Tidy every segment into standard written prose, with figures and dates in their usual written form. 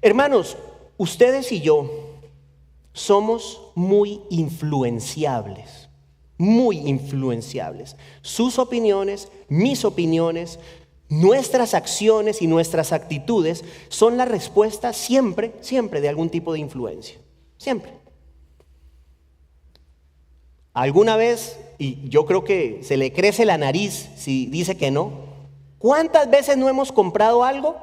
Hermanos, ustedes y yo somos muy influenciables, muy influenciables. Sus opiniones, mis opiniones, nuestras acciones y nuestras actitudes son la respuesta siempre de algún tipo de influencia, siempre. Alguna vez, y yo creo que se le crece la nariz si dice que no, ¿cuántas veces no hemos comprado algo?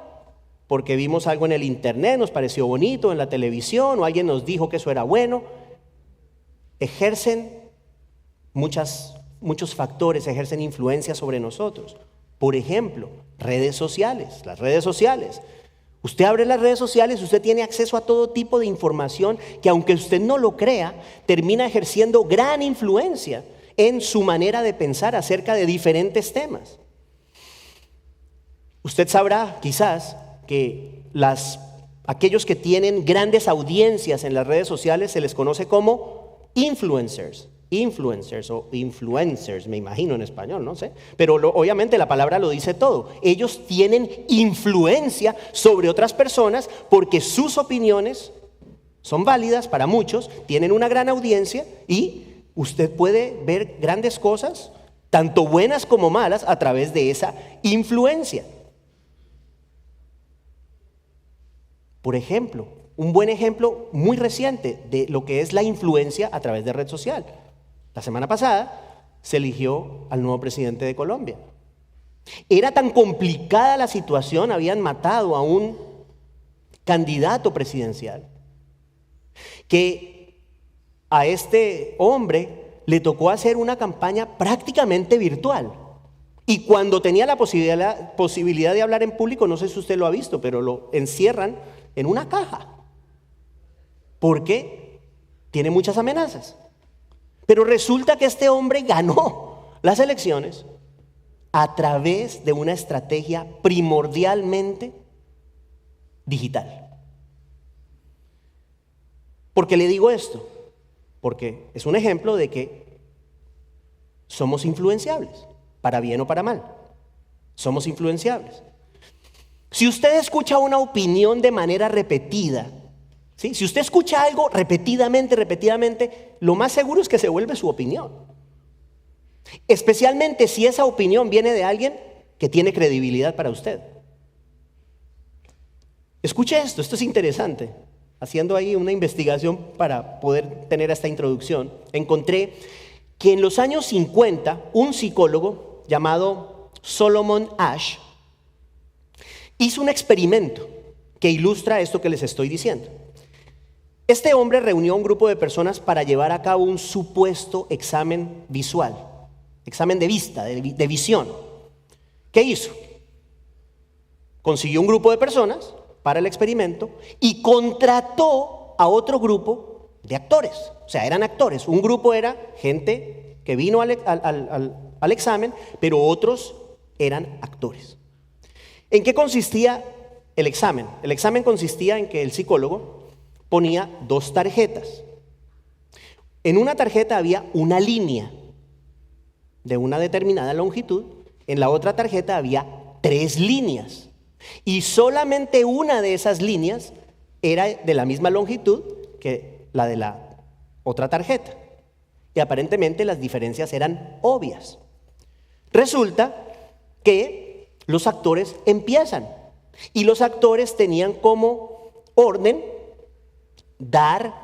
Porque vimos algo en el internet, nos pareció bonito, en la televisión, o alguien nos dijo que eso era bueno. Ejercen muchos factores, ejercen influencia sobre nosotros. Por ejemplo, redes sociales, las redes sociales. Usted abre las redes sociales, usted tiene acceso a todo tipo de información que, aunque usted no lo crea, termina ejerciendo gran influencia en su manera de pensar acerca de diferentes temas. Usted sabrá, quizás, que aquellos que tienen grandes audiencias en las redes sociales se les conoce como influencers o influencers, me imagino en español, no sé, pero obviamente la palabra lo dice todo. Ellos tienen influencia sobre otras personas porque sus opiniones son válidas para muchos, tienen una gran audiencia y usted puede ver grandes cosas, tanto buenas como malas, a través de esa influencia. Por ejemplo, un buen ejemplo muy reciente de lo que es la influencia a través de red social. La semana pasada se eligió al nuevo presidente de Colombia. Era tan complicada la situación, habían matado a un candidato presidencial, que a este hombre le tocó hacer una campaña prácticamente virtual. Y cuando tenía la posibilidad de hablar en público, no sé si usted lo ha visto, pero lo encierran en una caja, porque tiene muchas amenazas. Pero resulta que este hombre ganó las elecciones a través de una estrategia primordialmente digital. ¿Por qué le digo esto? Porque es un ejemplo de que somos influenciables, para bien o para mal. Somos influenciables. Si usted escucha una opinión de manera repetida, ¿sí? Si usted escucha algo repetidamente, lo más seguro es que se vuelve su opinión. Especialmente si esa opinión viene de alguien que tiene credibilidad para usted. Escuche esto es interesante. Haciendo ahí una investigación para poder tener esta introducción, encontré que en los años 50, un psicólogo llamado Solomon Asch hizo un experimento que ilustra esto que les estoy diciendo. Este hombre reunió a un grupo de personas para llevar a cabo un supuesto examen visual, examen de vista, de visión. ¿Qué hizo? Consiguió un grupo de personas para el experimento y contrató a otro grupo de actores. O sea, eran actores. Un grupo era gente que vino al examen, pero otros eran actores. ¿En qué consistía el examen? El examen consistía en que el psicólogo ponía 2 tarjetas. En una tarjeta había una línea de una determinada longitud, en la otra tarjeta había 3 líneas. Y solamente una de esas líneas era de la misma longitud que la de la otra tarjeta. Y aparentemente las diferencias eran obvias. Resulta que los actores empiezan y los actores tenían como orden dar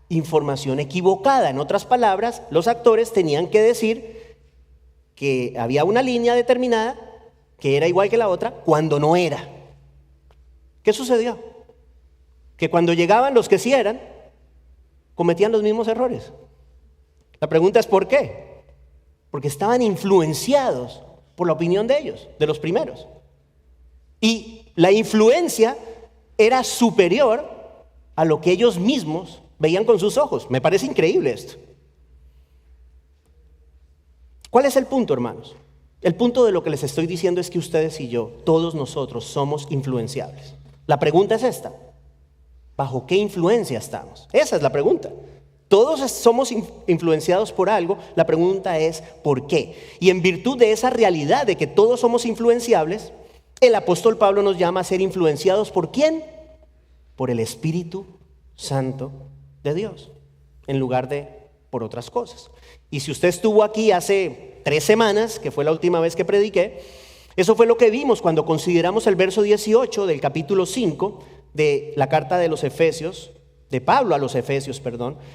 información equivocada. En otras palabras, los actores tenían que decir que había una línea determinada que era igual que la otra cuando no era. ¿Qué sucedió? Que cuando llegaban los que sí eran, cometían los mismos errores. La pregunta es ¿por qué? Porque estaban influenciados por la opinión de ellos, de los primeros. Y la influencia era superior a lo que ellos mismos veían con sus ojos. Me parece increíble esto. ¿Cuál es el punto, hermanos? El punto de lo que les estoy diciendo es que ustedes y yo, todos nosotros, somos influenciables. La pregunta es esta: ¿bajo qué influencia estamos? Esa es la pregunta. Todos somos influenciados por algo. La pregunta es ¿por qué? Y en virtud de esa realidad de que todos somos influenciables, el apóstol Pablo nos llama a ser influenciados ¿por quién? Por el Espíritu Santo de Dios, en lugar de por otras cosas. Y si usted estuvo aquí hace 3 semanas, que fue la última vez que prediqué, eso fue lo que vimos cuando consideramos el verso 18 del capítulo 5 de la carta de los Efesios, de Pablo a los Efesios,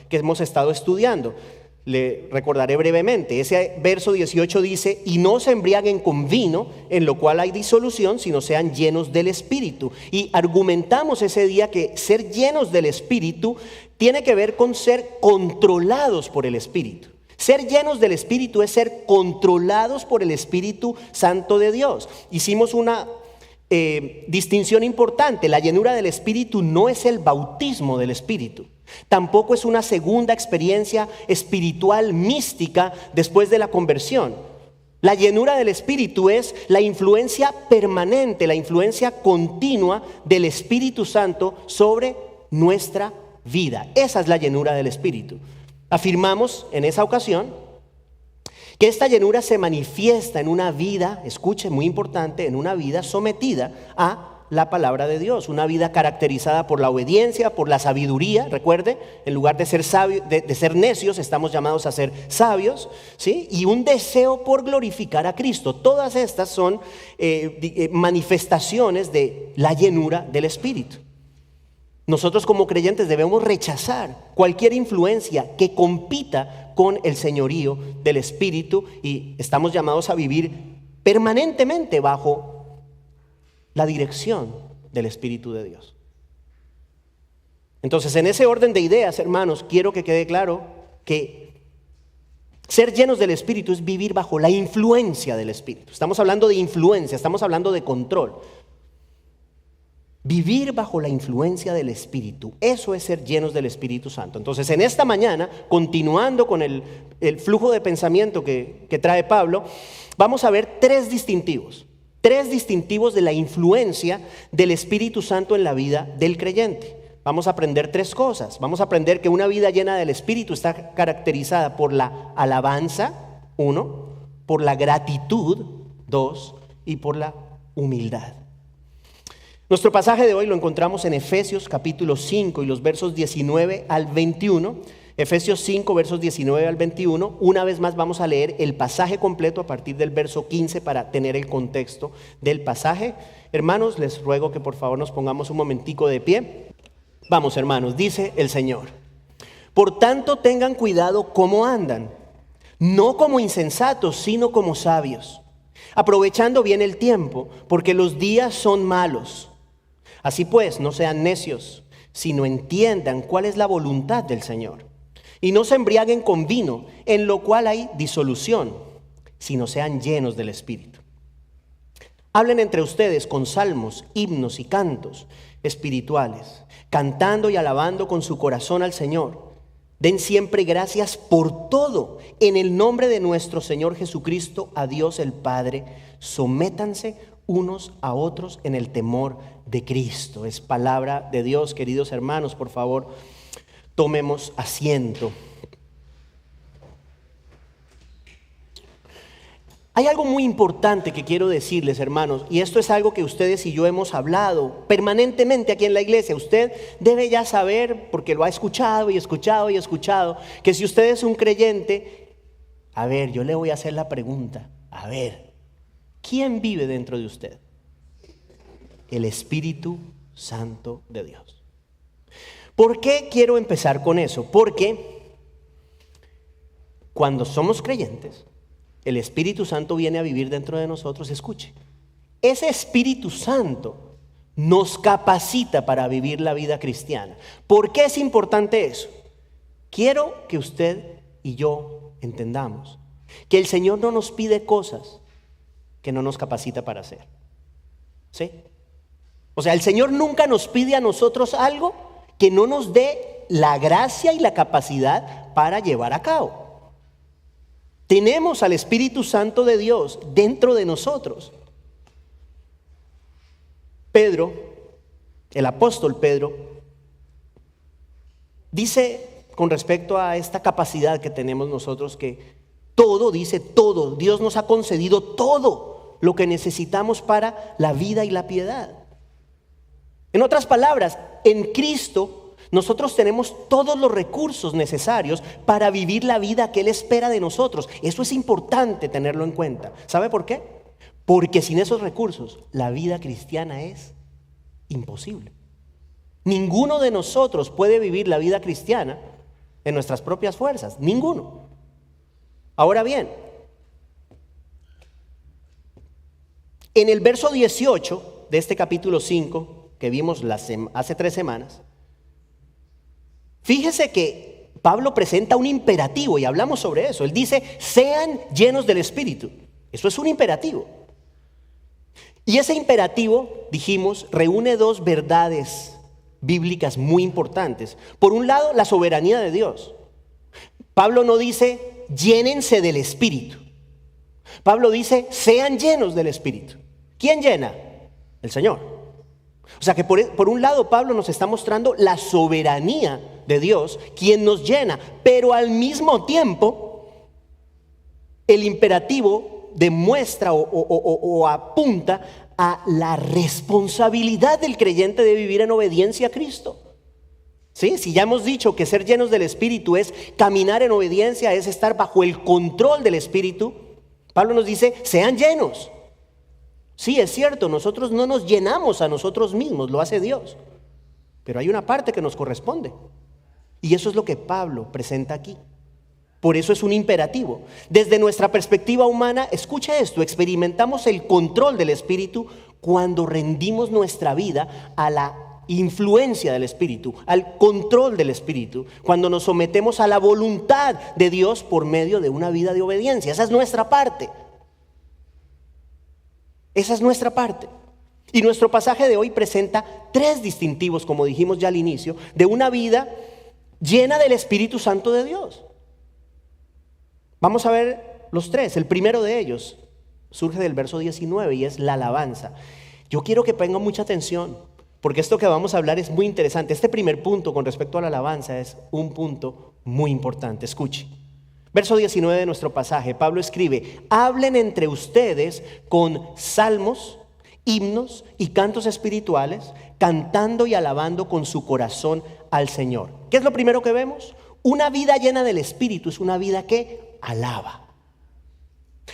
que hemos estado estudiando. Le recordaré brevemente. Ese verso 18 dice: y no se embriaguen con vino, en lo cual hay disolución, sino sean llenos del Espíritu. Y argumentamos ese día que ser llenos del Espíritu tiene que ver con ser controlados por el Espíritu. Ser llenos del Espíritu es ser controlados por el Espíritu Santo de Dios. Hicimos una distinción importante. La llenura del Espíritu no es el bautismo del Espíritu. Tampoco es una segunda experiencia espiritual mística después de la conversión. La llenura del Espíritu es la influencia permanente, la influencia continua del Espíritu Santo sobre nuestra vida. Esa es la llenura del Espíritu. Afirmamos en esa ocasión que esta llenura se manifiesta en una vida, escuche, muy importante, en una vida sometida a la palabra de Dios, una vida caracterizada por la obediencia, por la sabiduría. Recuerde, en lugar de ser de ser necios, estamos llamados a ser sabios, ¿sí? Y un deseo por glorificar a Cristo. Todas estas son manifestaciones de la llenura del Espíritu. Nosotros como creyentes debemos rechazar cualquier influencia que compita con el señorío del Espíritu, y estamos llamados a vivir permanentemente bajo la dirección del Espíritu de Dios. Entonces, en ese orden de ideas, hermanos, quiero que quede claro que ser llenos del Espíritu es vivir bajo la influencia del Espíritu. Estamos hablando de influencia, estamos hablando de control. Vivir bajo la influencia del Espíritu, eso es ser llenos del Espíritu Santo. Entonces, en esta mañana, continuando con el flujo de pensamiento que trae Pablo, vamos a ver tres distintivos de la influencia del Espíritu Santo en la vida del creyente. Vamos a aprender 3 cosas. Vamos a aprender que una vida llena del Espíritu está caracterizada por la alabanza, 1, por la gratitud, 2, y por la humildad. Nuestro pasaje de hoy lo encontramos en Efesios capítulo 5 y los versos 19 al 21. Efesios 5 versos 19 al 21. Una vez más vamos a leer el pasaje completo a partir del verso 15 para tener el contexto del pasaje. Hermanos, les ruego que por favor nos pongamos un momentico de pie. Vamos, hermanos, dice el Señor: por tanto tengan cuidado cómo andan, no como insensatos, sino como sabios, aprovechando bien el tiempo, porque los días son malos. Así pues, no sean necios, sino entiendan cuál es la voluntad del Señor. Y no se embriaguen con vino, en lo cual hay disolución, sino sean llenos del Espíritu. Hablen entre ustedes con salmos, himnos y cantos espirituales, cantando y alabando con su corazón al Señor. Den siempre gracias por todo en el nombre de nuestro Señor Jesucristo, a Dios el Padre. Sométanse unos a otros en el temor de Cristo. Es palabra de Dios, queridos hermanos. Por favor, tomemos asiento. Hay algo muy importante que quiero decirles, hermanos, y esto es algo que ustedes y yo hemos hablado permanentemente aquí en la iglesia. Usted debe ya saber, porque lo ha escuchado y escuchado y escuchado, que si usted es un creyente, a ver, yo le voy a hacer la pregunta, a ver, ¿quién vive dentro de usted? El Espíritu Santo de Dios. ¿Por qué quiero empezar con eso? Porque cuando somos creyentes, el Espíritu Santo viene a vivir dentro de nosotros. Escuche, ese Espíritu Santo nos capacita para vivir la vida cristiana. ¿Por qué es importante eso? Quiero que usted y yo entendamos que el Señor no nos pide cosas que no nos capacita para hacer. ¿Sí? O sea, el Señor nunca nos pide a nosotros algo que no nos dé la gracia y la capacidad para llevar a cabo. Tenemos al Espíritu Santo de Dios dentro de nosotros. Pedro, el apóstol Pedro, dice con respecto a esta capacidad que tenemos nosotros, que todo, dice todo, Dios nos ha concedido todo lo que necesitamos para la vida y la piedad. En otras palabras, en Cristo nosotros tenemos todos los recursos necesarios para vivir la vida que Él espera de nosotros. Eso es importante tenerlo en cuenta. ¿Sabe por qué? Porque sin esos recursos la vida cristiana es imposible. Ninguno de nosotros puede vivir la vida cristiana en nuestras propias fuerzas. Ninguno. Ahora bien, en el verso 18 de este capítulo 5 que vimos hace 3 semanas, fíjese que Pablo presenta un imperativo y hablamos sobre eso. Él dice, sean llenos del Espíritu. Eso es un imperativo. Y ese imperativo, dijimos, reúne 2 verdades bíblicas muy importantes. Por un lado, la soberanía de Dios. Pablo no dice, llénense del Espíritu. Pablo dice, sean llenos del Espíritu. ¿Quién llena? El Señor. O sea que por un lado Pablo nos está mostrando la soberanía de Dios, quien nos llena, pero al mismo tiempo el imperativo demuestra o apunta a la responsabilidad del creyente de vivir en obediencia a Cristo. ¿Sí? Si ya hemos dicho que ser llenos del Espíritu es caminar en obediencia, es estar bajo el control del Espíritu, Pablo nos dice, sean llenos. Sí, es cierto, nosotros no nos llenamos a nosotros mismos, lo hace Dios. Pero hay una parte que nos corresponde. Y eso es lo que Pablo presenta aquí. Por eso es un imperativo. Desde nuestra perspectiva humana, escucha esto, experimentamos el control del Espíritu cuando rendimos nuestra vida a la influencia del Espíritu, al control del Espíritu, cuando nos sometemos a la voluntad de Dios por medio de una vida de obediencia. Esa es nuestra parte. Esa es nuestra parte. Y nuestro pasaje de hoy presenta 3 distintivos, como dijimos ya al inicio, de una vida llena del Espíritu Santo de Dios. Vamos a ver los 3. El primero de ellos surge del verso 19 y es la alabanza. Yo quiero que pongan mucha atención, porque esto que vamos a hablar es muy interesante. Este primer punto con respecto a la alabanza es un punto muy importante. Escuche. Verso 19 de nuestro pasaje, Pablo escribe, hablen entre ustedes con salmos, himnos y cantos espirituales, cantando y alabando con su corazón al Señor. ¿Qué es lo primero que vemos? Una vida llena del Espíritu es una vida que alaba.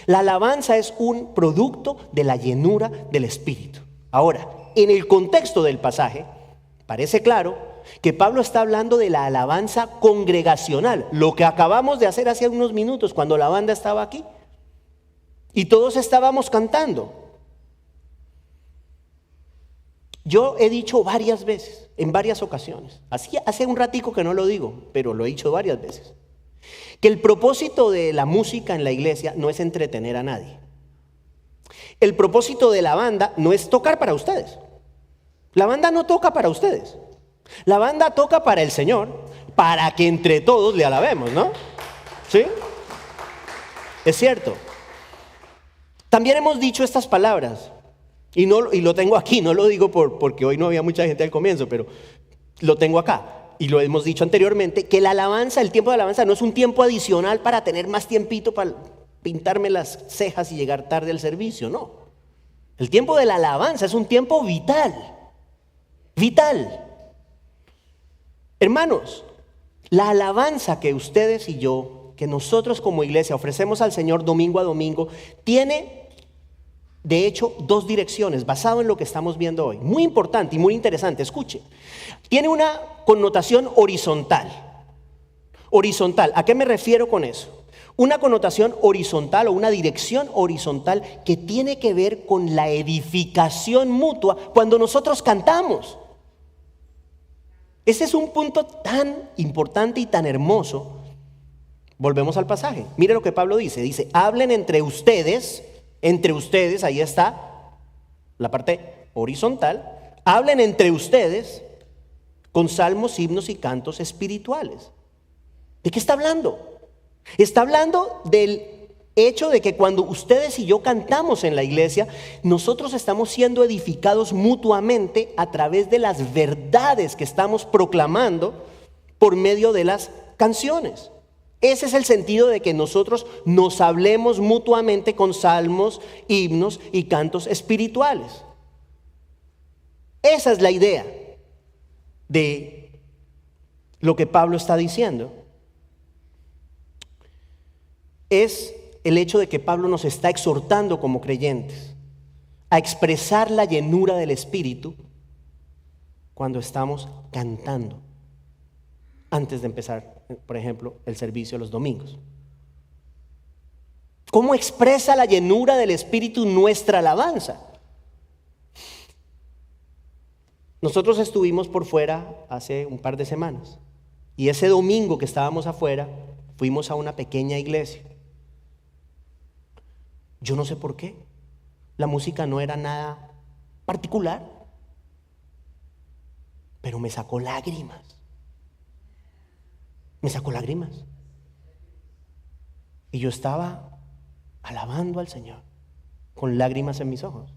La alabanza es un producto de la llenura del Espíritu. Ahora, en el contexto del pasaje, parece claro que Pablo está hablando de la alabanza congregacional, lo que acabamos de hacer hace unos minutos cuando la banda estaba aquí y todos estábamos cantando. Yo he dicho varias veces, en varias ocasiones, hace un ratico que no lo digo, pero lo he dicho varias veces, que el propósito de la música en la iglesia no es entretener a nadie. El propósito de la banda no es tocar para ustedes. La banda no toca para ustedes. La banda toca para el Señor, para que entre todos le alabemos, ¿no? ¿Sí? Es cierto. También hemos dicho estas palabras, y lo tengo aquí, no lo digo porque hoy no había mucha gente al comienzo, pero lo tengo acá. Y lo hemos dicho anteriormente, que la alabanza, el tiempo de alabanza no es un tiempo adicional para tener más tiempito para pintarme las cejas y llegar tarde al servicio, no. El tiempo de la alabanza es un tiempo vital, vital. Hermanos, la alabanza que ustedes y yo, que nosotros como iglesia ofrecemos al Señor domingo a domingo, tiene de hecho 2 direcciones basado en lo que estamos viendo hoy. Muy importante y muy interesante, escuche. Tiene una connotación horizontal. Horizontal, ¿a qué me refiero con eso? Una connotación horizontal o una dirección horizontal que tiene que ver con la edificación mutua cuando nosotros cantamos. Ese es un punto tan importante y tan hermoso. Volvemos al pasaje. Mire lo que Pablo dice. Dice, hablen entre ustedes, ahí está la parte horizontal. Hablen entre ustedes con salmos, himnos y cantos espirituales. ¿De qué está hablando? Está hablando del hecho de que cuando ustedes y yo cantamos en la iglesia, nosotros estamos siendo edificados mutuamente a través de las verdades que estamos proclamando por medio de las canciones. Ese es el sentido de que nosotros nos hablemos mutuamente con salmos, himnos y cantos espirituales. Esa es la idea de lo que Pablo está diciendo. Es el hecho de que Pablo nos está exhortando como creyentes a expresar la llenura del Espíritu cuando estamos cantando, antes de empezar, por ejemplo, el servicio los domingos. ¿Cómo expresa la llenura del Espíritu nuestra alabanza? Nosotros estuvimos por fuera hace un par de semanas y ese domingo que estábamos afuera fuimos a una pequeña iglesia. Yo no sé por qué. La música no era nada particular, pero me sacó lágrimas. Me sacó lágrimas. Y yo estaba alabando al Señor con lágrimas en mis ojos.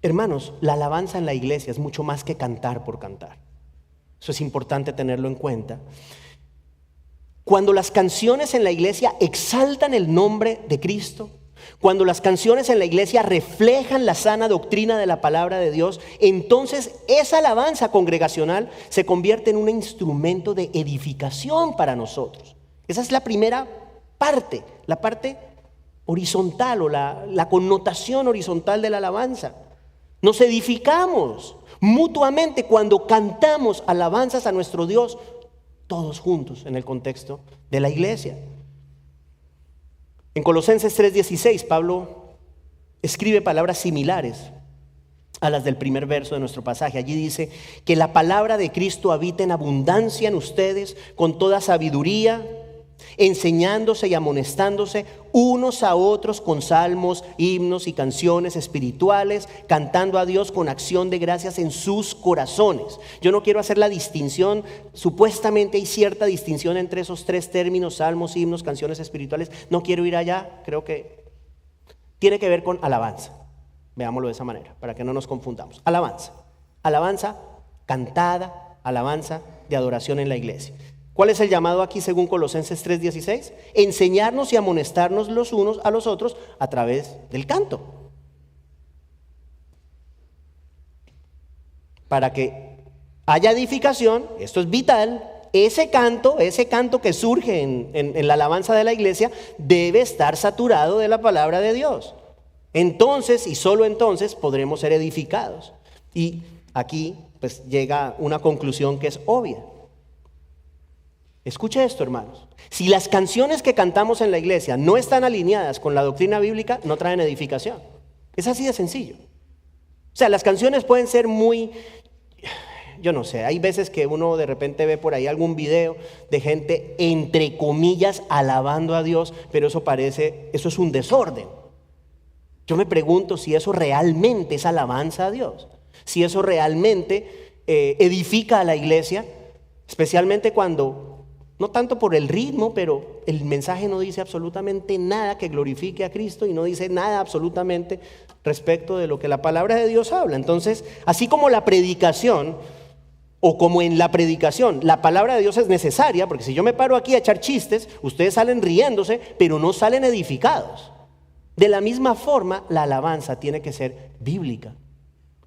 Hermanos, la alabanza en la iglesia es mucho más que cantar por cantar. Eso es importante tenerlo en cuenta. Cuando las canciones en la iglesia exaltan el nombre de Cristo, cuando las canciones en la iglesia reflejan la sana doctrina de la palabra de Dios, entonces esa alabanza congregacional se convierte en un instrumento de edificación para nosotros. Esa es la primera parte, la parte horizontal o la connotación horizontal de la alabanza. Nos edificamos mutuamente cuando cantamos alabanzas a nuestro Dios, todos juntos en el contexto de la iglesia. En Colosenses 3:16, Pablo escribe palabras similares a las del primer verso de nuestro pasaje. Allí dice que la palabra de Cristo habita en abundancia en ustedes con toda sabiduría, enseñándose y amonestándose unos a otros con salmos, himnos y canciones espirituales, cantando a Dios con acción de gracias en sus corazones. Yo no quiero hacer la distinción, supuestamente hay cierta distinción entre esos tres términos, salmos, himnos, canciones espirituales. No quiero ir allá, creo que tiene que ver con alabanza. Veámoslo de esa manera, para que no nos confundamos. Alabanza, alabanza cantada, alabanza de adoración en la iglesia. ¿Cuál es el llamado aquí según Colosenses 3:16? Enseñarnos y amonestarnos los unos a los otros a través del canto. Para que haya edificación, esto es vital, ese canto que surge en la alabanza de la iglesia debe estar saturado de la palabra de Dios. Entonces, y solo entonces, podremos ser edificados. Y aquí pues llega una conclusión que es obvia. Escuche esto, hermanos. Si las canciones que cantamos en la iglesia no están alineadas con la doctrina bíblica, no traen edificación. Es así de sencillo. O sea, las canciones pueden ser muy, yo no sé, hay veces que uno de repente ve por ahí algún video de gente, entre comillas, alabando a Dios, pero eso es un desorden. Yo me pregunto si eso realmente es alabanza a Dios, si eso realmente edifica a la iglesia, especialmente cuando, no tanto por el ritmo, pero el mensaje no dice absolutamente nada que glorifique a Cristo y no dice nada absolutamente respecto de lo que la palabra de Dios habla. Entonces, así como la predicación, o como en la predicación, la palabra de Dios es necesaria, porque si yo me paro aquí a echar chistes, ustedes salen riéndose, pero no salen edificados. De la misma forma, la alabanza tiene que ser bíblica.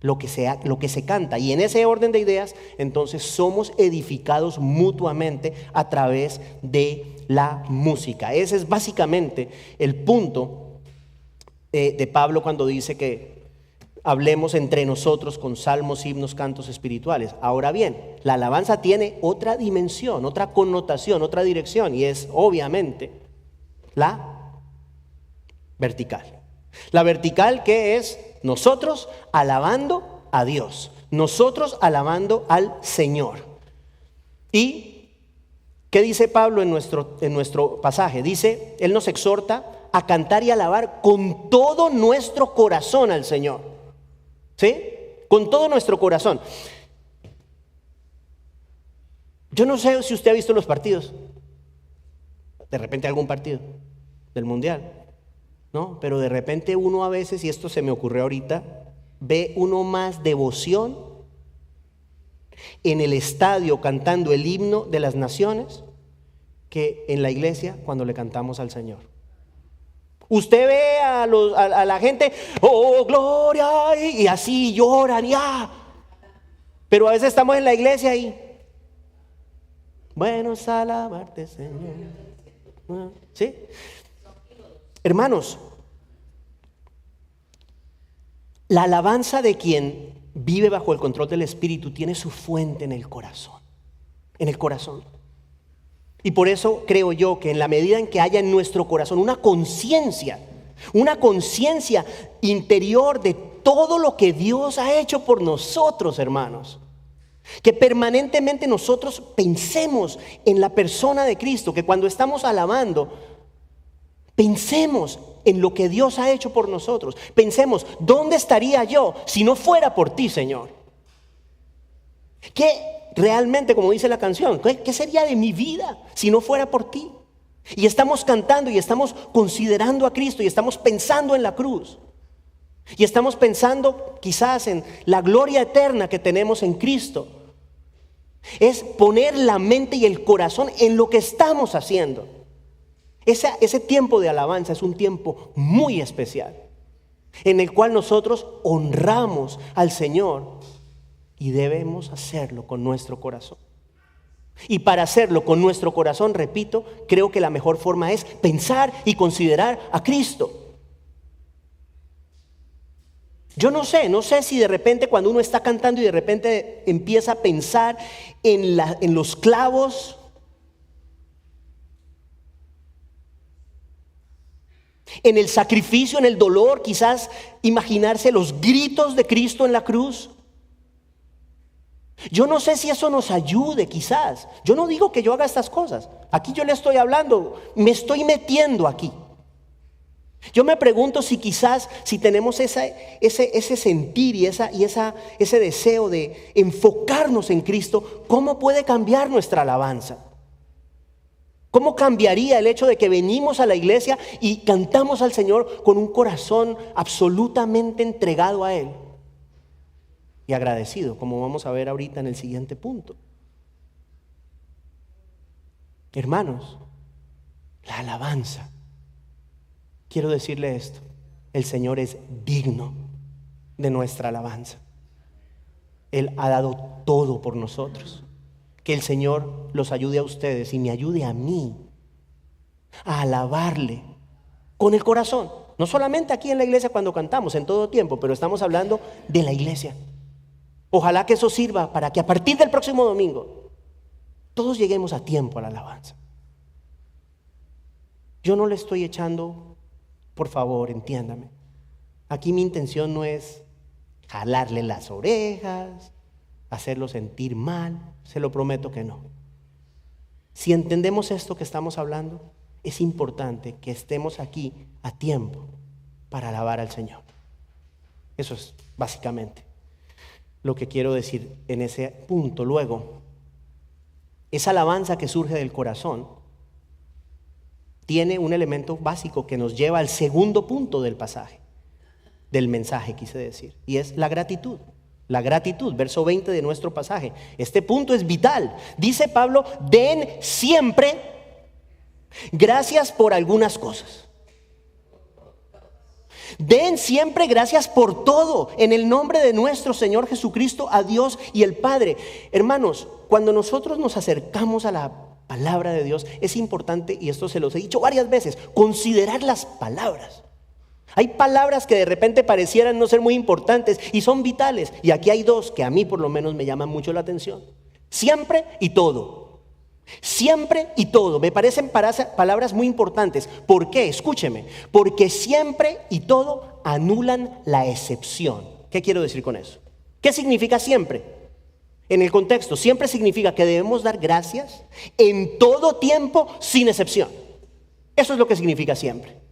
Lo que se canta, y en ese orden de ideas entonces somos edificados mutuamente a través de la música. Ese es básicamente el punto de Pablo cuando dice que hablemos entre nosotros con salmos, himnos, cantos espirituales. Ahora bien, la alabanza tiene otra dimensión, otra connotación, otra dirección, y es obviamente la vertical. La vertical, que es nosotros alabando a Dios, nosotros alabando al Señor. ¿Y qué dice Pablo en nuestro pasaje? Dice, él nos exhorta a cantar y alabar con todo nuestro corazón al Señor. ¿Sí? Con todo nuestro corazón. Yo no sé si usted ha visto los partidos, de repente algún partido del Mundial, ¿no? Pero de repente uno a veces, y esto se me ocurrió ahorita, ve uno más devoción en el estadio cantando el himno de las naciones que en la iglesia cuando le cantamos al Señor. Usted ve a la gente, oh gloria, y así lloran, ya. Pero a veces estamos en la iglesia y bueno es alabarte, Señor. ¿Sí? Hermanos, la alabanza de quien vive bajo el control del Espíritu tiene su fuente en el corazón. En el corazón. Y por eso creo yo que en la medida en que haya en nuestro corazón una conciencia interior de todo lo que Dios ha hecho por nosotros, hermanos, que permanentemente nosotros pensemos en la persona de Cristo, que cuando estamos alabando, pensemos en lo que Dios ha hecho por nosotros. Pensemos, ¿dónde estaría yo si no fuera por ti, Señor? ¿Qué realmente, como dice la canción, qué sería de mi vida si no fuera por ti? Y estamos cantando y estamos considerando a Cristo y estamos pensando en la cruz. Y estamos pensando quizás en la gloria eterna que tenemos en Cristo. Es poner la mente y el corazón en lo que estamos haciendo. Ese tiempo de alabanza es un tiempo muy especial, en el cual nosotros honramos al Señor y debemos hacerlo con nuestro corazón. Y para hacerlo con nuestro corazón, repito, creo que la mejor forma es pensar y considerar a Cristo. Yo no sé si de repente cuando uno está cantando y de repente empieza a pensar en los clavos, en el sacrificio, en el dolor, quizás imaginarse los gritos de Cristo en la cruz. Yo no sé si eso nos ayude, quizás. Yo no digo que yo haga estas cosas. Aquí yo le estoy hablando, me estoy metiendo aquí. Yo me pregunto si quizás, si tenemos ese sentir y ese deseo de enfocarnos en Cristo, ¿cómo puede cambiar nuestra alabanza? ¿Cómo cambiaría el hecho de que venimos a la iglesia y cantamos al Señor con un corazón absolutamente entregado a Él y agradecido, como vamos a ver ahorita en el siguiente punto? Hermanos, la alabanza. Quiero decirle esto, el Señor es digno de nuestra alabanza. Él ha dado todo por nosotros. Que el Señor los ayude a ustedes y me ayude a mí a alabarle con el corazón. No solamente aquí en la iglesia cuando cantamos, en todo tiempo, pero estamos hablando de la iglesia. Ojalá que eso sirva para que a partir del próximo domingo todos lleguemos a tiempo a la alabanza. Yo no le estoy echando, por favor, entiéndame. Aquí mi intención no es jalarle las orejas, hacerlo sentir mal, se lo prometo que no. Si entendemos esto que estamos hablando, es importante que estemos aquí a tiempo para alabar al Señor. Eso es básicamente lo que quiero decir en ese punto. Luego, esa alabanza que surge del corazón tiene un elemento básico que nos lleva al segundo punto del pasaje, del mensaje, quise decir, y es la gratitud. La gratitud, verso 20 de nuestro pasaje. Este punto es vital. Dice Pablo, den siempre gracias por algunas cosas. Den siempre gracias por todo, en el nombre de nuestro Señor Jesucristo, a Dios y el Padre. Hermanos, cuando nosotros nos acercamos a la palabra de Dios, es importante, y esto se los he dicho varias veces, considerar las palabras. Hay palabras que de repente parecieran no ser muy importantes y son vitales. Y aquí hay dos que a mí por lo menos me llaman mucho la atención. Siempre y todo. Siempre y todo. Me parecen palabras muy importantes. ¿Por qué? Escúcheme. Porque siempre y todo anulan la excepción. ¿Qué quiero decir con eso? ¿Qué significa siempre? En el contexto, siempre significa que debemos dar gracias en todo tiempo sin excepción. Eso es lo que significa siempre.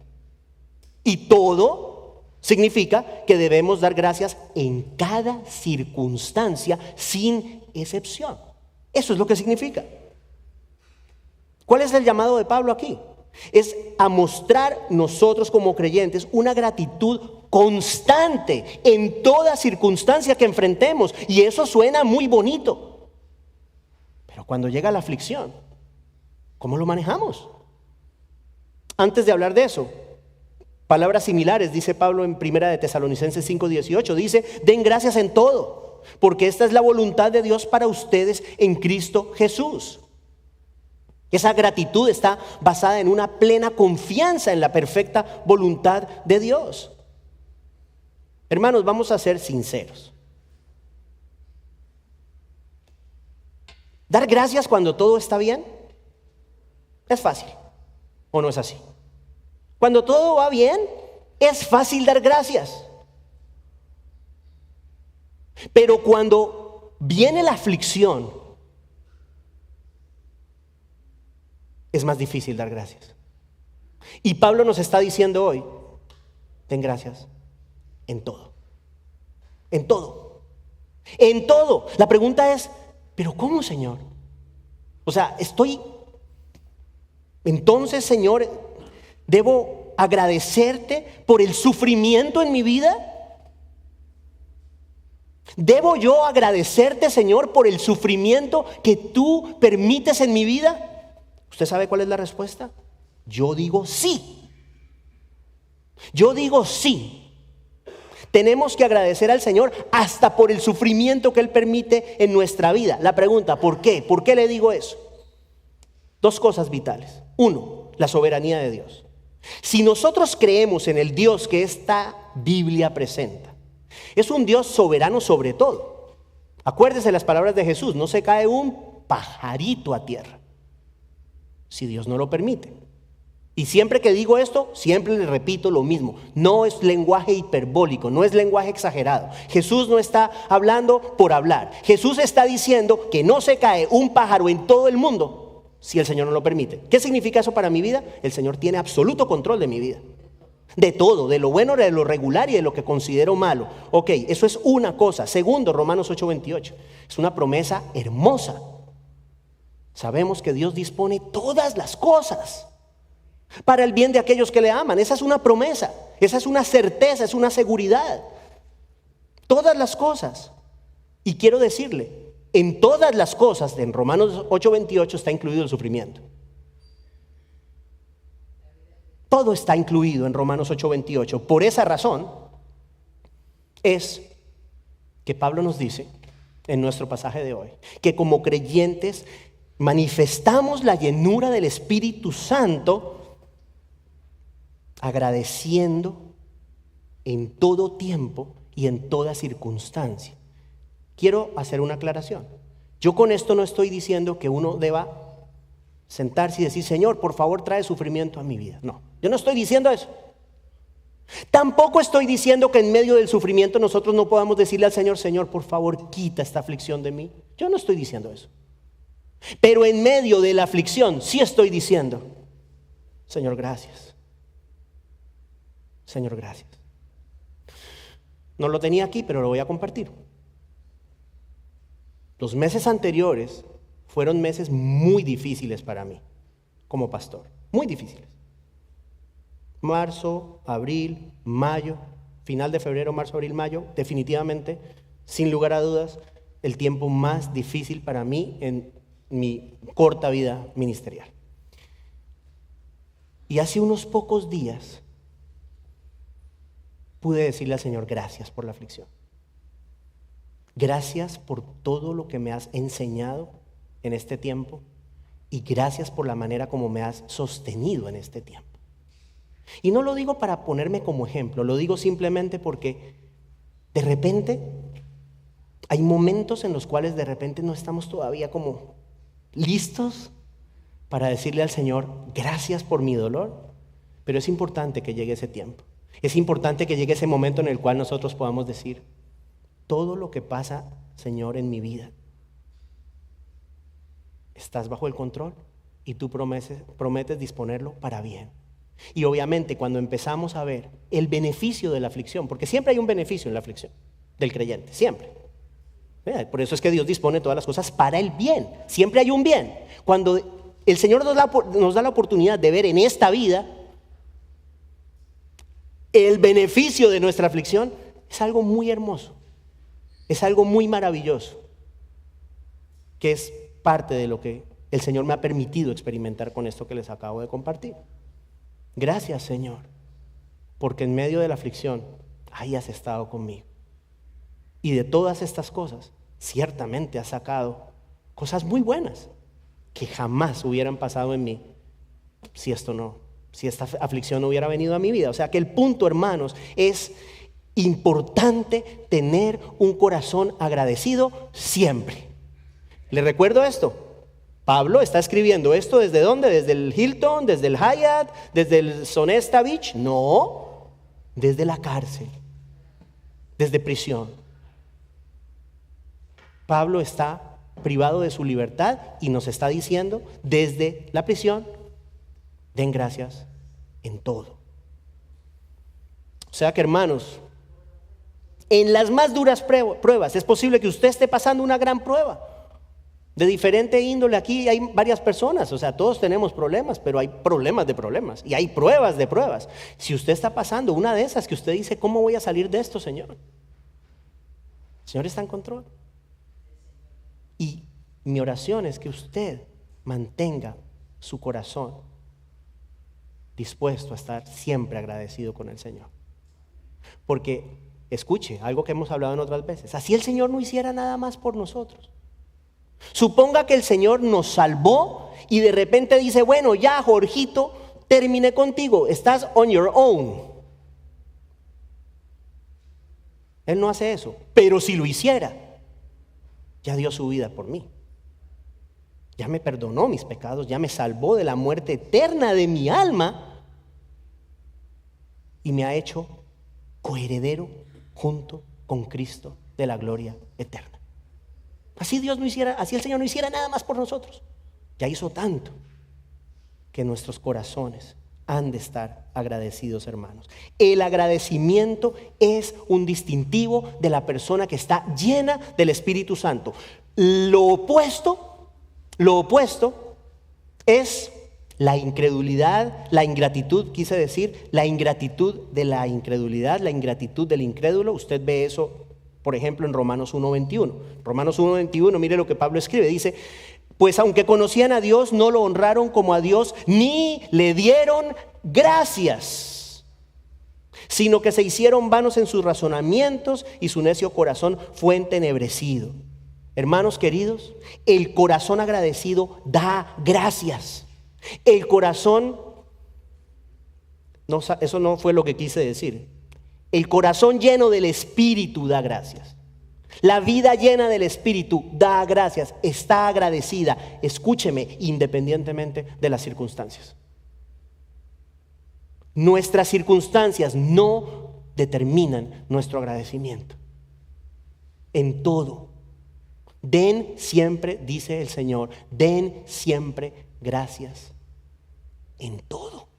Y todo significa que debemos dar gracias en cada circunstancia sin excepción. Eso es lo que significa. ¿Cuál es el llamado de Pablo aquí? Es a mostrar nosotros como creyentes una gratitud constante en toda circunstancia que enfrentemos. Y eso suena muy bonito. Pero cuando llega la aflicción, ¿cómo lo manejamos? Antes de hablar de eso, palabras similares dice Pablo en 1 de Tesalonicenses 5:18, dice: den gracias en todo, porque esta es la voluntad de Dios para ustedes en Cristo Jesús. Esa gratitud está basada en una plena confianza en la perfecta voluntad de Dios. Hermanos, vamos a ser sinceros. Dar gracias cuando todo está bien es fácil, ¿o no es así? Cuando todo va bien, es fácil dar gracias. Pero cuando viene la aflicción, es más difícil dar gracias. Y Pablo nos está diciendo hoy: den gracias en todo. En todo. En todo. La pregunta es: ¿pero cómo, Señor? O sea, entonces, Señor, ¿debo agradecerte por el sufrimiento en mi vida? ¿Debo yo agradecerte, Señor, por el sufrimiento que tú permites en mi vida? ¿Usted sabe cuál es la respuesta? Yo digo sí. Yo digo sí. Tenemos que agradecer al Señor hasta por el sufrimiento que Él permite en nuestra vida. La pregunta: ¿por qué? ¿Por qué le digo eso? Dos cosas vitales. Uno, la soberanía de Dios. Si nosotros creemos en el Dios que esta Biblia presenta, es un Dios soberano sobre todo. Acuérdese las palabras de Jesús: no se cae un pajarito a tierra si Dios no lo permite. Y siempre que digo esto, siempre le repito lo mismo: no es lenguaje hiperbólico, no es lenguaje exagerado. Jesús no está hablando por hablar. Jesús está diciendo que no se cae un pájaro en todo el mundo si el Señor no lo permite. ¿Qué significa eso para mi vida? El Señor tiene absoluto control de mi vida. De todo, de lo bueno, de lo regular y de lo que considero malo. Ok, eso es una cosa. Segundo, Romanos 8:28. Es una promesa hermosa. Sabemos que Dios dispone todas las cosas para el bien de aquellos que le aman. Esa es una promesa, esa es una certeza, es una seguridad. Todas las cosas. Y quiero decirle, en todas las cosas, en Romanos 8:28 está incluido el sufrimiento. Todo está incluido en Romanos 8:28. Por esa razón es que Pablo nos dice en nuestro pasaje de hoy que como creyentes manifestamos la llenura del Espíritu Santo agradeciendo en todo tiempo y en toda circunstancia. Quiero hacer una aclaración. Yo con esto no estoy diciendo que uno deba sentarse y decir: Señor, por favor, trae sufrimiento a mi vida. No, yo no estoy diciendo eso. Tampoco estoy diciendo que en medio del sufrimiento nosotros no podamos decirle al Señor: Señor, por favor, quita esta aflicción de mí. Yo no estoy diciendo eso. Pero en medio de la aflicción sí estoy diciendo: Señor, gracias. Señor, gracias. No lo tenía aquí, pero lo voy a compartir. Los meses anteriores fueron meses muy difíciles para mí como pastor, muy difíciles. Marzo, abril, mayo, final de febrero, marzo, abril, mayo, definitivamente, sin lugar a dudas, el tiempo más difícil para mí en mi corta vida ministerial. Y hace unos pocos días pude decirle al Señor: gracias por la aflicción. Gracias por todo lo que me has enseñado en este tiempo y gracias por la manera como me has sostenido en este tiempo. Y no lo digo para ponerme como ejemplo, lo digo simplemente porque de repente hay momentos en los cuales de repente no estamos todavía como listos para decirle al Señor: gracias por mi dolor, pero es importante que llegue ese tiempo. Es importante que llegue ese momento en el cual nosotros podamos decir: todo lo que pasa, Señor, en mi vida, estás bajo el control y tú prometes disponerlo para bien. Y obviamente cuando empezamos a ver el beneficio de la aflicción, porque siempre hay un beneficio en la aflicción del creyente, siempre. Por eso es que Dios dispone todas las cosas para el bien, siempre hay un bien. Cuando el Señor nos da la oportunidad de ver en esta vida el beneficio de nuestra aflicción, es algo muy hermoso, es algo muy maravilloso, que es parte de lo que el Señor me ha permitido experimentar con esto que les acabo de compartir. Gracias, Señor, porque en medio de la aflicción ahí has estado conmigo. Y de todas estas cosas, ciertamente has sacado cosas muy buenas que jamás hubieran pasado en mí si esta aflicción no hubiera venido a mi vida. O sea que el punto, hermanos, es importante tener un corazón agradecido siempre. ¿Le recuerdo esto? Pablo está escribiendo esto ¿desde dónde? ¿Desde el Hilton? ¿Desde el Hyatt? ¿Desde el Sonesta Beach? No, desde la cárcel, desde prisión. Pablo está privado de su libertad y nos está diciendo desde la prisión: den gracias en todo. O sea que, hermanos, en las más duras pruebas, es posible que usted esté pasando una gran prueba de diferente índole. Aquí hay varias personas, o sea, todos tenemos problemas, pero hay problemas de problemas y hay pruebas de pruebas. Si usted está pasando una de esas que usted dice: ¿cómo voy a salir de esto, Señor? El Señor está en control. Y mi oración es que usted mantenga su corazón dispuesto a estar siempre agradecido con el Señor. Porque, escuche, algo que hemos hablado en otras veces: así el Señor no hiciera nada más por nosotros. Suponga que el Señor nos salvó y de repente dice: bueno, ya, Jorgito, terminé contigo, estás on your own. Él no hace eso, pero si lo hiciera, ya dio su vida por mí, ya me perdonó mis pecados, ya me salvó de la muerte eterna de mi alma y me ha hecho coheredero junto con Cristo de la gloria eterna. Así el Señor no hiciera nada más por nosotros. Ya hizo tanto que nuestros corazones han de estar agradecidos, hermanos. El agradecimiento es un distintivo de la persona que está llena del Espíritu Santo. Lo opuesto es la incredulidad, la ingratitud, quise decir, la ingratitud de la incredulidad, la ingratitud del incrédulo. Usted ve eso, por ejemplo, en Romanos 1:21. Romanos 1:21, mire lo que Pablo escribe, dice: pues aunque conocían a Dios, no lo honraron como a Dios, ni le dieron gracias, sino que se hicieron vanos en sus razonamientos y su necio corazón fue entenebrecido. Hermanos queridos, el corazón agradecido da gracias. El corazón, no, eso no fue lo que quise decir. El corazón lleno del Espíritu da gracias. La vida llena del Espíritu da gracias, está agradecida. Escúcheme, independientemente de las circunstancias. Nuestras circunstancias no determinan nuestro agradecimiento. En todo. Den siempre, dice el Señor, den siempre gracias. En todo.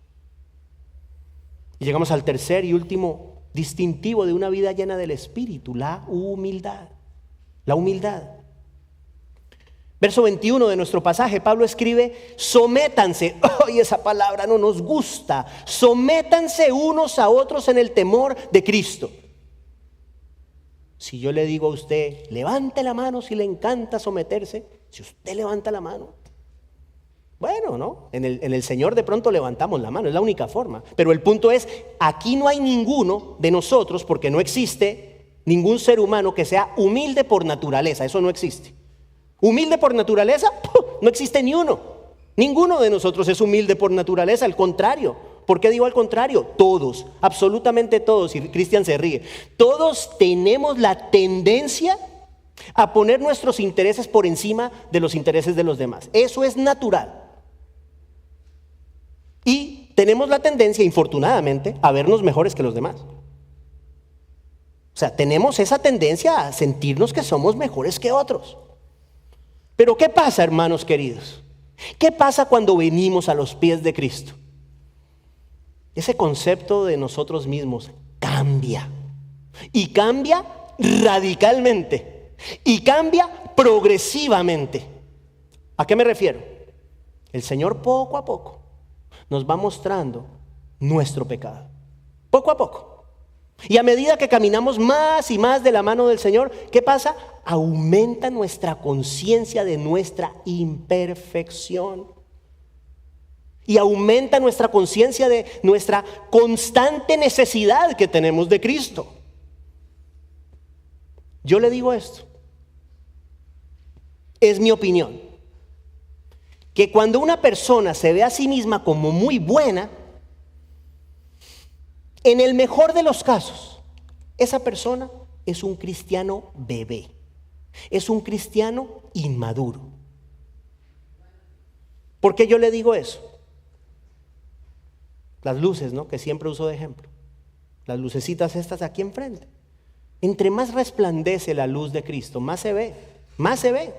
Y llegamos al tercer y último distintivo de una vida llena del Espíritu: la humildad. La humildad. Verso 21 de nuestro pasaje, Pablo escribe: sométanse. ¡Ay, esa palabra no nos gusta! Sométanse unos a otros en el temor de Cristo. Si yo le digo a usted, levante la mano si le encanta someterse, si usted levanta la mano, bueno, ¿no? En el Señor de pronto levantamos la mano, es la única forma. Pero el punto es, aquí no hay ninguno de nosotros, porque no existe ningún ser humano que sea humilde por naturaleza. Eso no existe. Humilde por naturaleza, no existe ni uno. Ninguno de nosotros es humilde por naturaleza, al contrario. ¿Por qué digo al contrario? Todos, absolutamente todos, y Cristian se ríe. Todos tenemos la tendencia a poner nuestros intereses por encima de los intereses de los demás. Eso es natural. Y tenemos la tendencia, infortunadamente, a vernos mejores que los demás. O sea, tenemos esa tendencia a sentirnos que somos mejores que otros. Pero ¿qué pasa, hermanos queridos? ¿Qué pasa cuando venimos a los pies de Cristo? Ese concepto de nosotros mismos cambia. Y cambia radicalmente. Y cambia progresivamente. ¿A qué me refiero? El Señor poco a poco nos va mostrando nuestro pecado. Poco a poco. Y a medida que caminamos más y más de la mano del Señor, ¿qué pasa? Aumenta nuestra conciencia de nuestra imperfección. Y aumenta nuestra conciencia de nuestra constante necesidad que tenemos de Cristo. Yo le digo esto. Es mi opinión. Que cuando una persona se ve a sí misma como muy buena, en el mejor de los casos, esa persona es un cristiano bebé. Es un cristiano inmaduro. ¿Por qué yo le digo eso? Las luces, ¿no? Que siempre uso de ejemplo. Las lucecitas estas aquí enfrente. Entre más resplandece la luz de Cristo, más se ve. Más se ve.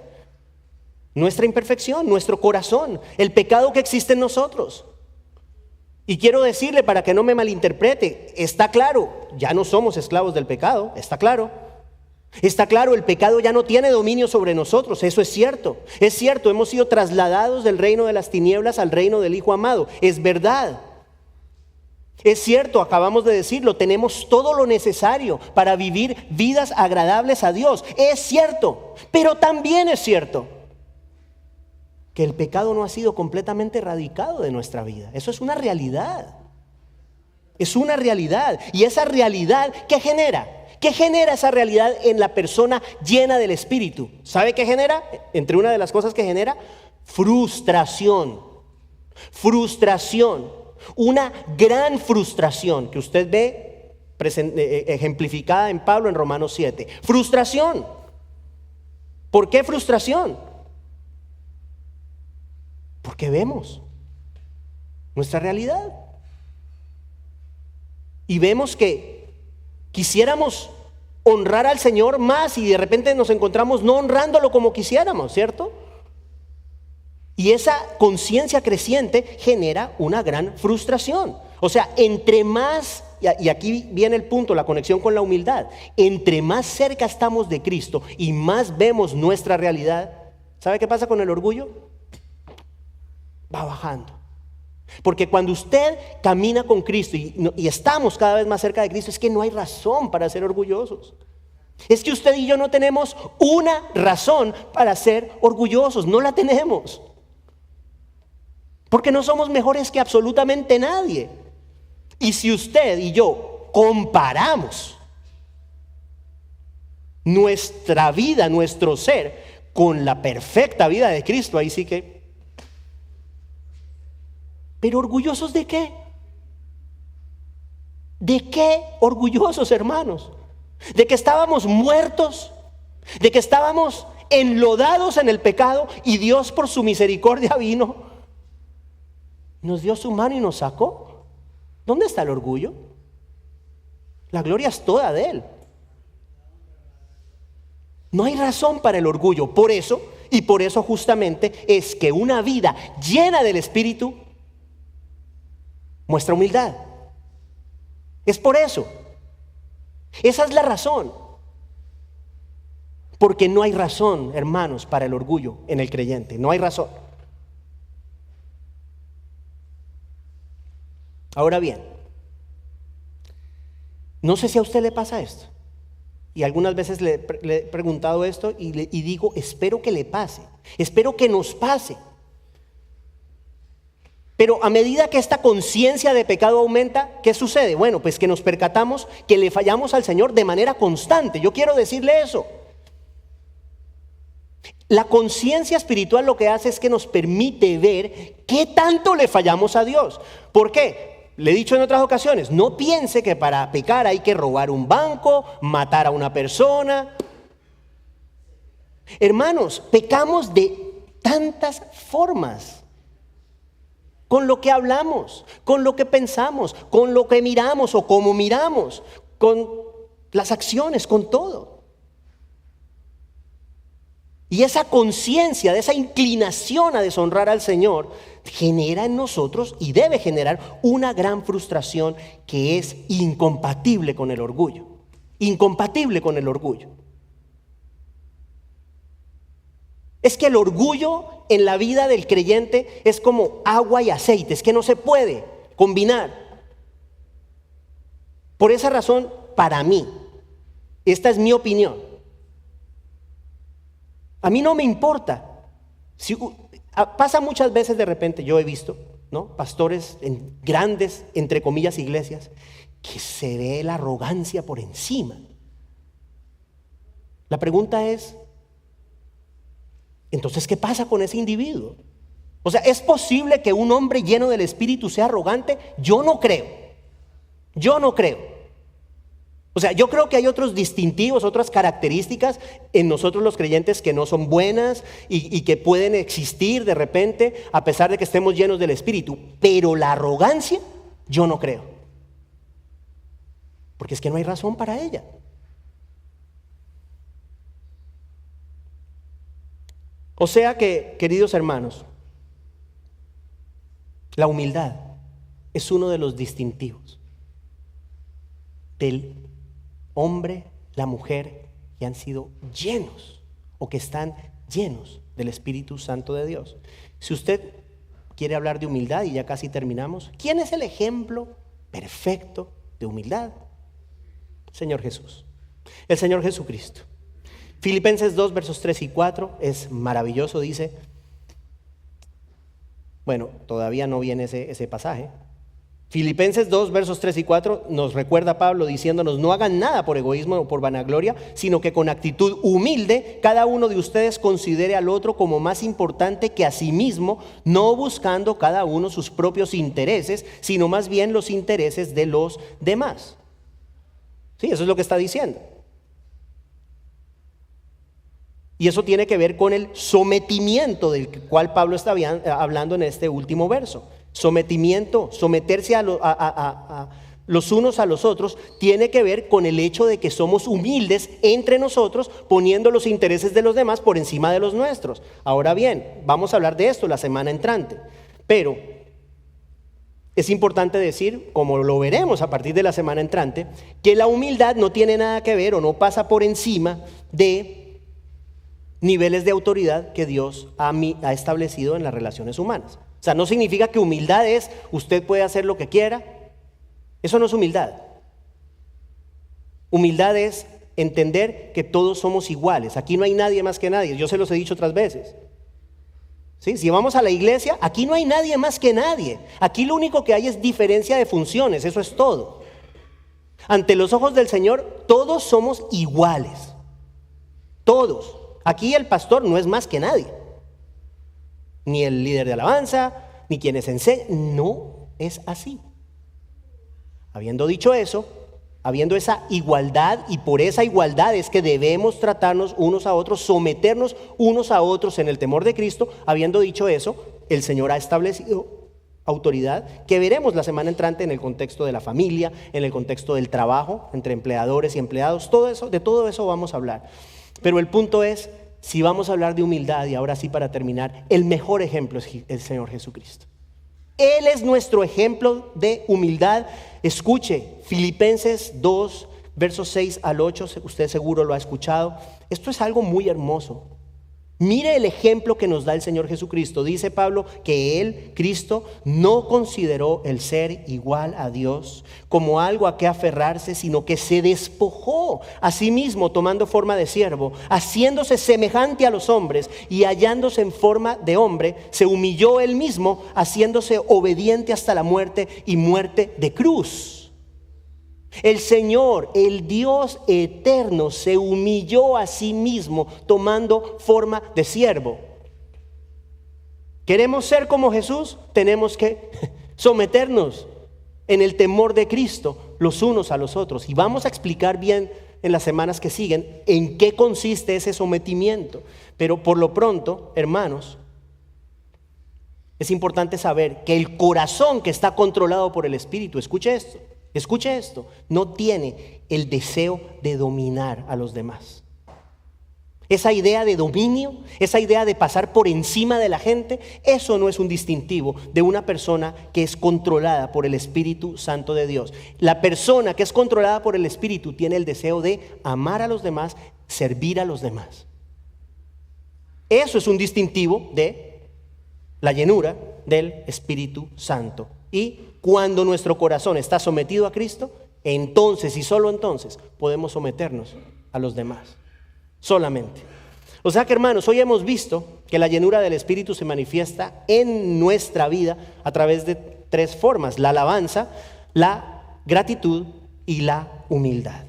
Nuestra imperfección, nuestro corazón, el pecado que existe en nosotros. Y quiero decirle, para que no me malinterprete, está claro, ya no somos esclavos del pecado, está claro. Está claro, el pecado ya no tiene dominio sobre nosotros, eso es cierto. Es cierto, hemos sido trasladados del reino de las tinieblas al reino del Hijo amado, es verdad. Es cierto, acabamos de decirlo, tenemos todo lo necesario para vivir vidas agradables a Dios. Es cierto, pero también es cierto que el pecado no ha sido completamente erradicado de nuestra vida. Eso es una realidad. Es una realidad. Y esa realidad, ¿qué genera? ¿Qué genera esa realidad en la persona llena del Espíritu? ¿Sabe qué genera? Entre una de las cosas que genera, frustración. Frustración. Una gran frustración que usted ve ejemplificada en Pablo en Romanos 7. Frustración. ¿Por qué frustración? Porque vemos nuestra realidad y vemos que quisiéramos honrar al Señor más y de repente nos encontramos no honrándolo como quisiéramos, ¿cierto? Y esa conciencia creciente genera una gran frustración. O sea, entre más, y aquí viene el punto, la conexión con la humildad, entre más cerca estamos de Cristo y más vemos nuestra realidad, ¿sabe qué pasa con el orgullo? Va bajando. Porque cuando usted camina con Cristo y estamos cada vez más cerca de Cristo, es que no hay razón para ser orgullosos. Es que usted y yo no tenemos una razón para ser orgullosos, no la tenemos. Porque no somos mejores que absolutamente nadie. Y si usted y yo comparamos nuestra vida, nuestro ser, con la perfecta vida de Cristo, ahí sí que... ¿Pero orgullosos de qué? ¿De qué orgullosos, hermanos? ¿De que estábamos muertos? ¿De que estábamos enlodados en el pecado y Dios por su misericordia vino, nos dio su mano y nos sacó? ¿Dónde está el orgullo? La gloria es toda de Él. No hay razón para el orgullo. Por eso justamente es que una vida llena del Espíritu muestra humildad. Es por eso. Esa es la razón. Porque no hay razón, hermanos, para el orgullo en el creyente. No hay razón. Ahora bien, no sé si a usted le pasa esto. Y algunas veces le he preguntado esto y digo, espero que le pase. Espero que nos pase. Pero a medida que esta conciencia de pecado aumenta, ¿qué sucede? Bueno, pues que nos percatamos que le fallamos al Señor de manera constante. Yo quiero decirle eso. La conciencia espiritual lo que hace es que nos permite ver qué tanto le fallamos a Dios. ¿Por qué? Le he dicho en otras ocasiones, no piense que para pecar hay que robar un banco, matar a una persona. Hermanos, pecamos de tantas formas. Con lo que hablamos, con lo que pensamos, con lo que miramos o cómo miramos, con las acciones, con todo. Y esa conciencia de esa inclinación a deshonrar al Señor genera en nosotros y debe generar una gran frustración que es incompatible con el orgullo. Incompatible con el orgullo. Es que el orgullo en la vida del creyente es como agua y aceite, es que no se puede combinar. Por esa razón, para mí. Esta es mi opinión. A mí no me importa. Pasa muchas veces de repente, yo he visto, ¿no?, pastores en grandes, entre comillas, iglesias, que se ve la arrogancia por encima. La pregunta es, entonces, ¿qué pasa con ese individuo? O sea, ¿es posible que un hombre lleno del Espíritu sea arrogante? Yo no creo. Yo no creo. O sea, yo creo que hay otros distintivos, otras características en nosotros los creyentes que no son buenas y que pueden existir de repente a pesar de que estemos llenos del Espíritu. Pero la arrogancia, yo no creo. Porque es que no hay razón para ella. O sea que, queridos hermanos, la humildad es uno de los distintivos del hombre, la mujer que han sido llenos o que están llenos del Espíritu Santo de Dios. Si usted quiere hablar de humildad, y ya casi terminamos, ¿quién es el ejemplo perfecto de humildad? Señor Jesús, el Señor Jesucristo. Filipenses 2, versos 3 y 4 es maravilloso, dice, bueno, todavía no viene ese pasaje. Filipenses 2, versos 3 y 4 nos recuerda Pablo diciéndonos: no hagan nada por egoísmo o por vanagloria, sino que con actitud humilde cada uno de ustedes considere al otro como más importante que a sí mismo, no buscando cada uno sus propios intereses, sino más bien los intereses de los demás. Sí, eso es lo que está diciendo. Y eso tiene que ver con el sometimiento del cual Pablo está hablando en este último verso. Sometimiento, someterse a los unos a los otros, tiene que ver con el hecho de que somos humildes entre nosotros, poniendo los intereses de los demás por encima de los nuestros. Ahora bien, vamos a hablar de esto la semana entrante, pero es importante decir, como lo veremos a partir de la semana entrante, que la humildad no tiene nada que ver o no pasa por encima de niveles de autoridad que Dios ha establecido en las relaciones humanas. O sea, no significa que humildad es usted puede hacer lo que quiera. Eso no es humildad. Humildad es entender que todos somos iguales. Aquí no hay nadie más que nadie. Yo se los he dicho otras veces. ¿Sí? Si vamos a la iglesia, aquí no hay nadie más que nadie. Aquí lo único que hay es diferencia de funciones. Eso es todo. Ante los ojos del Señor, todos somos iguales. Todos. Aquí el pastor no es más que nadie, ni el líder de alabanza, ni quienes enseñan. No es así. Habiendo dicho eso, habiendo esa igualdad, y por esa igualdad es que debemos tratarnos unos a otros, someternos unos a otros en el temor de Cristo. Habiendo dicho eso, el Señor ha establecido autoridad que veremos la semana entrante en el contexto de la familia, en el contexto del trabajo, entre empleadores y empleados. Todo eso, de todo eso vamos a hablar. Pero el punto es, si vamos a hablar de humildad, y ahora sí para terminar, el mejor ejemplo es el Señor Jesucristo. Él es nuestro ejemplo de humildad. Escuche, Filipenses 2, versos 6 al 8, usted seguro lo ha escuchado. Esto es algo muy hermoso. Mire el ejemplo que nos da el Señor Jesucristo. Dice Pablo que Él, Cristo, no consideró el ser igual a Dios como algo a que aferrarse, sino que se despojó a sí mismo tomando forma de siervo, haciéndose semejante a los hombres, y hallándose en forma de hombre, se humilló Él mismo, haciéndose obediente hasta la muerte y muerte de cruz. El Señor, el Dios eterno, se humilló a sí mismo tomando forma de siervo. ¿Queremos ser como Jesús? Tenemos que someternos en el temor de Cristo los unos a los otros. Y vamos a explicar bien en las semanas que siguen en qué consiste ese sometimiento. Pero por lo pronto, hermanos, es importante saber que el corazón que está controlado por el Espíritu, escuche esto, no tiene el deseo de dominar a los demás. Esa idea de dominio, esa idea de pasar por encima de la gente, eso no es un distintivo de una persona que es controlada por el Espíritu Santo de Dios. La persona que es controlada por el Espíritu tiene el deseo de amar a los demás, servir a los demás. Eso es un distintivo de la llenura del Espíritu Santo. Y cuando nuestro corazón está sometido a Cristo, entonces y solo entonces podemos someternos a los demás. Solamente. O sea que, hermanos, hoy hemos visto que la llenura del Espíritu se manifiesta en nuestra vida a través de 3 formas: la alabanza, la gratitud y la humildad.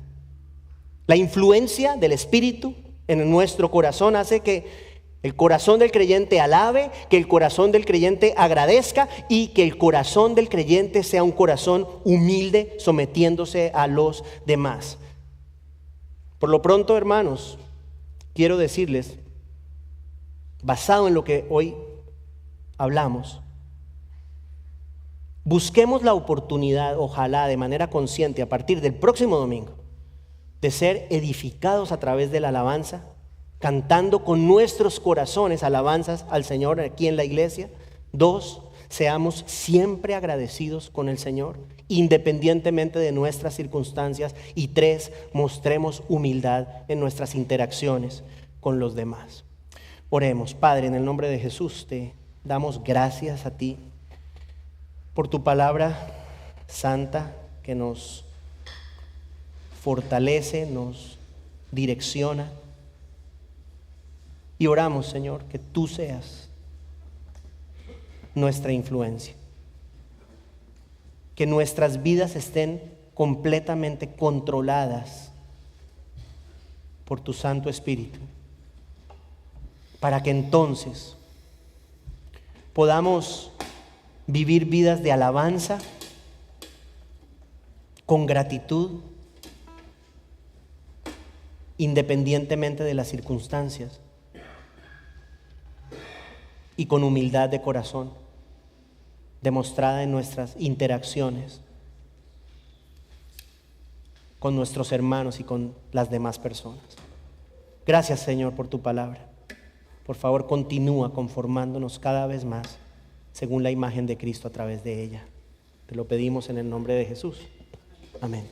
La influencia del Espíritu en nuestro corazón hace que el corazón del creyente alabe, que el corazón del creyente agradezca y que el corazón del creyente sea un corazón humilde, sometiéndose a los demás. Por lo pronto, hermanos, quiero decirles, basado en lo que hoy hablamos, busquemos la oportunidad, ojalá de manera consciente, a partir del próximo domingo, de ser edificados a través de la alabanza, cantando con nuestros corazones alabanzas al Señor aquí en la iglesia. 2, seamos siempre agradecidos con el Señor, independientemente de nuestras circunstancias. Y 3, mostremos humildad en nuestras interacciones con los demás. Oremos. Padre, en el nombre de Jesús te damos gracias a ti por tu palabra santa que nos fortalece, nos direcciona. Y oramos, Señor, que tú seas nuestra influencia, que nuestras vidas estén completamente controladas por tu Santo Espíritu, para que entonces podamos vivir vidas de alabanza, con gratitud, independientemente de las circunstancias, y con humildad de corazón, demostrada en nuestras interacciones con nuestros hermanos y con las demás personas. Gracias, Señor, por tu palabra. Por favor, continúa conformándonos cada vez más según la imagen de Cristo a través de ella. Te lo pedimos en el nombre de Jesús. Amén.